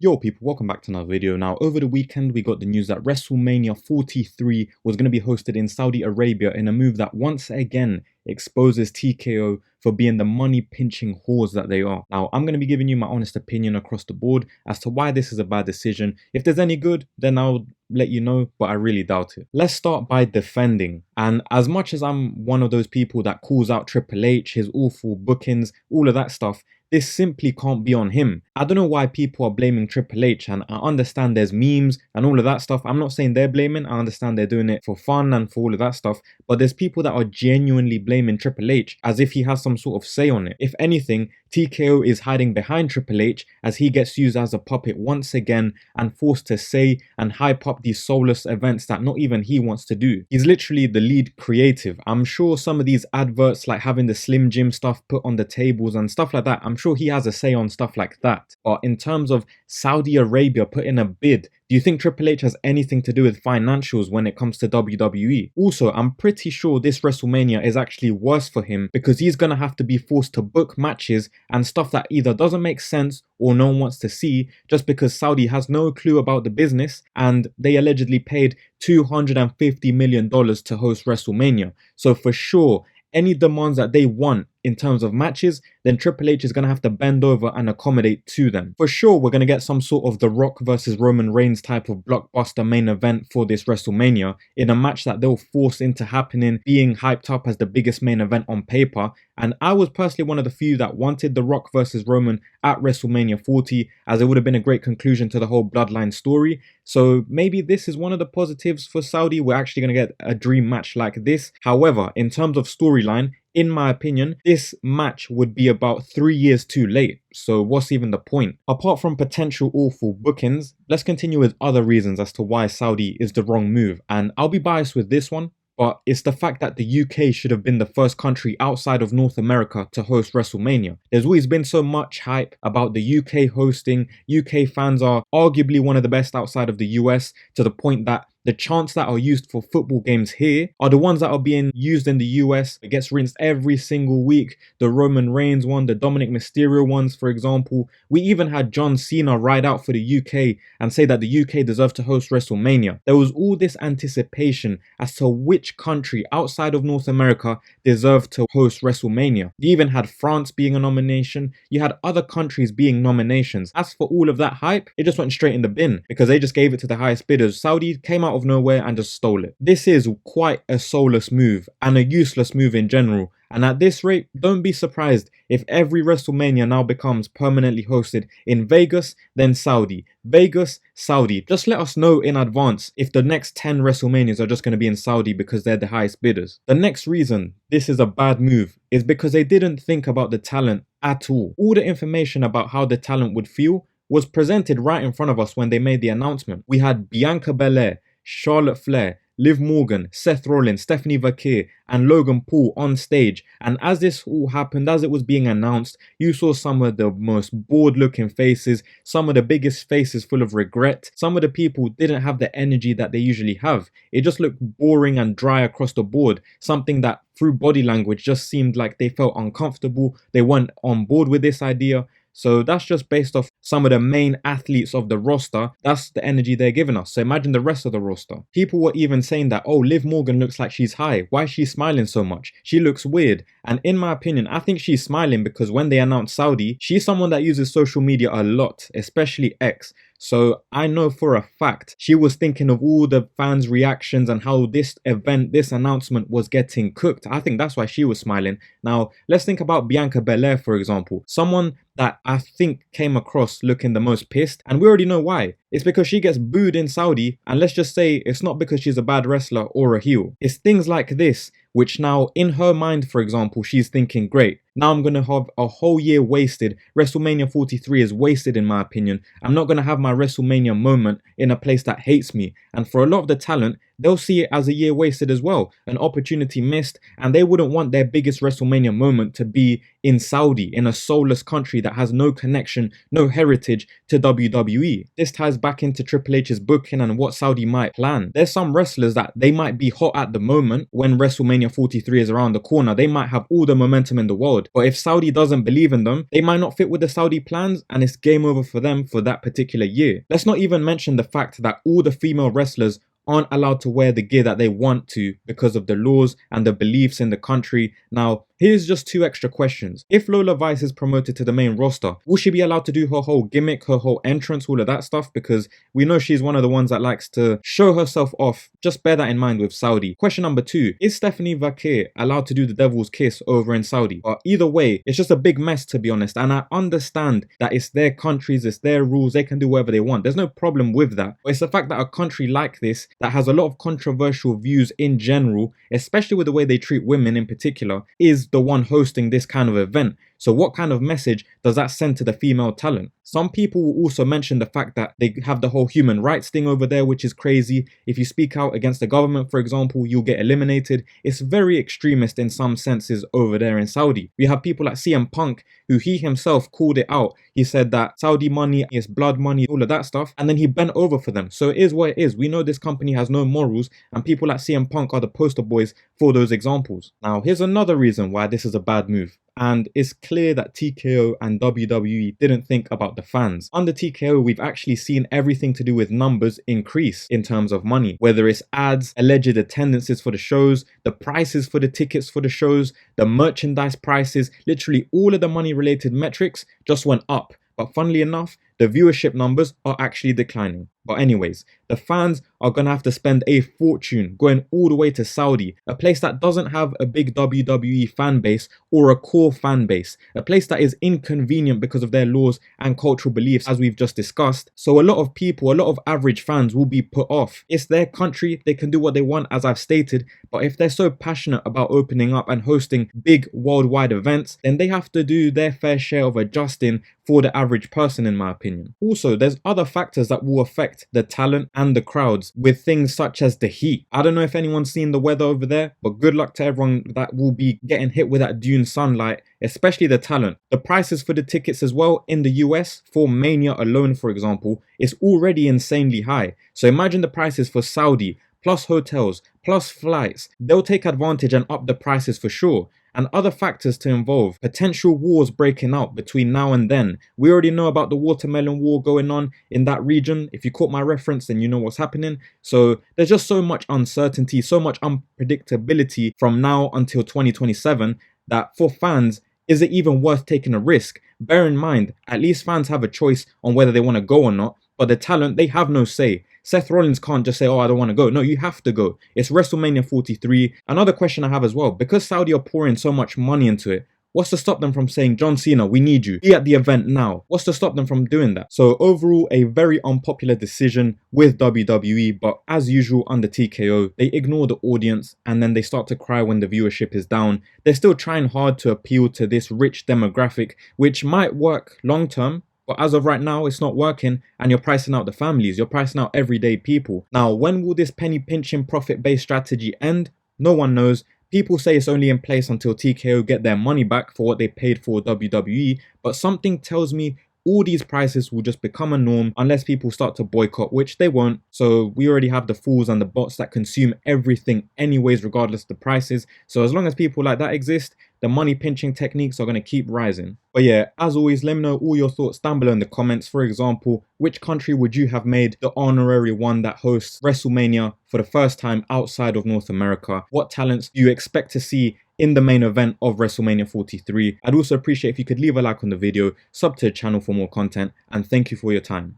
Yo people, welcome back to another video. Now, over the weekend we got the news that Wrestlemania 43 was going to be hosted in Saudi Arabia in a move that once again exposes TKO for being the money pinching whores that they are. Now, I'm going to be giving you my honest opinion across the board as to why this is a bad decision. If there's any good, then I'll let you know, but I really doubt it. Let's start by defending. And as much as I'm one of those people that calls out Triple H, his awful bookings, all of that stuff, this simply can't be on him. I don't know why people are blaming Triple H, and I understand there's memes and all of that stuff. I'm not saying they're blaming, I understand they're doing it for fun and for all of that stuff, but there's people that are genuinely blaming Triple H as if he has some sort of say on it. If anything, TKO is hiding behind Triple H as he gets used as a puppet once again and forced to say and hype up these soulless events that not even he wants to do. He's literally the lead creative. I'm sure some of these adverts, like having the Slim Jim stuff put on the tables and stuff like that, I'm sure he has a say on stuff like that. But in terms of Saudi Arabia putting a bid, do you think Triple H has anything to do with financials when it comes to WWE? Also, I'm pretty sure this WrestleMania is actually worse for him because he's going to have to be forced to book matches and stuff that either doesn't make sense or no one wants to see just because Saudi has no clue about the business and they allegedly paid $250 million to host WrestleMania. So for sure, any demands that they want in terms of matches, then Triple H is going to have to bend over and accommodate to them. For sure, we're going to get some sort of The Rock versus Roman Reigns type of blockbuster main event for this WrestleMania in a match that they'll force into happening, being hyped up as the biggest main event on paper. And I was personally one of the few that wanted The Rock versus Roman at WrestleMania 40, as it would have been a great conclusion to the whole bloodline story. So maybe this is one of the positives for Saudi. We're actually going to get a dream match like this. However, in terms of storyline, in my opinion, this match would be about 3 years too late. So what's even the point? Apart from potential awful bookings, let's continue with other reasons as to why Saudi is the wrong move. And I'll be biased with this one, but it's the fact that the UK should have been the first country outside of North America to host WrestleMania. There's always been so much hype about the UK hosting. UK fans are arguably one of the best outside of the US, to the point that the chants that are used for football games here are the ones that are being used in the US. It gets rinsed every single week. The Roman Reigns one, the Dominic Mysterio ones, for example. We even had John Cena ride out for the UK and say that the UK deserved to host WrestleMania. There was all this anticipation as to which country outside of North America deserved to host WrestleMania. You even had France being a nomination. You had other countries being nominations. As for all of that hype, it just went straight in the bin because they just gave it to the highest bidders. Saudi came out of nowhere and just stole it. This is quite a soulless move and a useless move in general. And at this rate, don't be surprised if every WrestleMania now becomes permanently hosted in Vegas, then Saudi. Vegas, Saudi. Just let us know in advance if the next 10 WrestleManias are just going to be in Saudi because they're the highest bidders. The next reason this is a bad move is because they didn't think about the talent at all. All the information about how the talent would feel was presented right in front of us when they made the announcement. We had Bianca Belair, Charlotte Flair, Liv Morgan, Seth Rollins, Stephanie Vaquer, and Logan Paul on stage. And as this all happened, as it was being announced, you saw some of the most bored looking faces, some of the biggest faces full of regret. Some of the people didn't have the energy that they usually have. It just looked boring and dry across the board. Something that through body language just seemed like they felt uncomfortable. They weren't on board with this idea. So that's just based off some of the main athletes of the roster. That's the energy they're giving us. So imagine the rest of the roster. People were even saying that, oh, Liv Morgan looks like she's high. Why is she smiling so much? She looks weird. And in my opinion, I think she's smiling because when they announced Saudi, she's someone that uses social media a lot, especially X. So I know for a fact she was thinking of all the fans' reactions and how this event, this announcement was getting cooked. I think that's why she was smiling. Now, let's think about Bianca Belair, for example. Someone that I think came across looking the most pissed, and we already know why. It's because she gets booed in Saudi, and let's just say it's not because she's a bad wrestler or a heel. It's things like this, which now in her mind, for example, she's thinking, great, now I'm going to have a whole year wasted. WrestleMania 43 is wasted in my opinion. I'm not going to have my WrestleMania moment in a place that hates me. And for a lot of the talent, they'll see it as a year wasted as well, an opportunity missed, and they wouldn't want their biggest WrestleMania moment to be in Saudi, in a soulless country that has no connection, no heritage to WWE. This ties back into Triple H's booking and what Saudi might plan. There's some wrestlers that they might be hot at the moment when WrestleMania 43 is around the corner. They might have all the momentum in the world, but if Saudi doesn't believe in them, they might not fit with the Saudi plans, and it's game over for them for that particular year. Let's not even mention the fact that all the female wrestlers aren't allowed to wear the gear that they want to because of the laws and the beliefs in the country. Now, here's just 2 extra questions. If Lola Vice is promoted to the main roster, will she be allowed to do her whole gimmick, her whole entrance, all of that stuff? Because we know she's one of the ones that likes to show herself off. Just bear that in mind with Saudi. Question number 2, is Stephanie Vakir allowed to do the Devil's Kiss over in Saudi? Either way, it's just a big mess, to be honest. And I understand that it's their countries, it's their rules, they can do whatever they want. There's no problem with that. But it's the fact that a country like this, that has a lot of controversial views in general, especially with the way they treat women in particular, is the one hosting this kind of event. So what kind of message does that send to the female talent? Some people will also mention the fact that they have the whole human rights thing over there, which is crazy. If you speak out against the government, for example, you'll get eliminated. It's very extremist in some senses over there in Saudi. We have people like CM Punk, who he himself called it out. He said that Saudi money is blood money, all of that stuff, and then he bent over for them. So it is what it is. We know this company has no morals, and people like CM Punk are the poster boys for those examples. Now, here's another reason why this is a bad move. And it's clear that TKO and WWE didn't think about the fans. Under TKO, we've actually seen everything to do with numbers increase in terms of money. Whether it's ads, alleged attendances for the shows, the prices for the tickets for the shows, the merchandise prices, literally all of the money related metrics just went up. But funnily enough, the viewership numbers are actually declining. But anyways, the fans are going to have to spend a fortune going all the way to Saudi, a place that doesn't have a big WWE fan base or a core fan base, a place that is inconvenient because of their laws and cultural beliefs, as we've just discussed. So a lot of people, a lot of average fans will be put off. It's their country, they can do what they want, as I've stated, but if they're so passionate about opening up and hosting big worldwide events, then they have to do their fair share of adjusting for the average person, in my opinion. Also, there's other factors that will affect the talent and the crowds, with things such as the heat. I don't know if anyone's seen the weather over there, but good luck to everyone that will be getting hit with that Dune sunlight, especially the talent. The prices for the tickets as well in the US for Mania alone, for example, is already insanely high. So imagine the prices for Saudi, plus hotels, plus flights. They'll take advantage and up the prices for sure. And other factors to involve, potential wars breaking out between now and then. We already know about the watermelon war going on in that region. If you caught my reference, then you know what's happening. So there's just so much uncertainty, so much unpredictability from now until 2027 that for fans, is it even worth taking a risk? Bear in mind, at least fans have a choice on whether they want to go or not, but the talent, they have no say. Seth Rollins can't just say, oh, I don't want to go. No, you have to go. It's WrestleMania 43. Another question I have as well, because Saudi are pouring so much money into it, what's to stop them from saying, John Cena, we need you. Be at the event now. What's to stop them from doing that? So overall, a very unpopular decision with WWE, but as usual under TKO, they ignore the audience and then they start to cry when the viewership is down. They're still trying hard to appeal to this rich demographic, which might work long term. But as of right now, it's not working, and you're pricing out the families, you're pricing out everyday people. Now, when will this penny pinching profit-based strategy end? No one knows. People say it's only in place until TKO get their money back for what they paid for WWE, but something tells me all these prices will just become a norm unless people start to boycott, which they won't. So we already have the fools and the bots that consume everything anyways, regardless of the prices. So as long as people like that exist, the money pinching techniques are going to keep rising. But yeah, as always, let me know all your thoughts down below in the comments. For example, which country would you have made the honorary one that hosts WrestleMania for the first time outside of North America? What talents do you expect to see in the main event of WrestleMania 43? I'd also appreciate if you could leave a like on the video, sub to the channel for more content, and thank you for your time.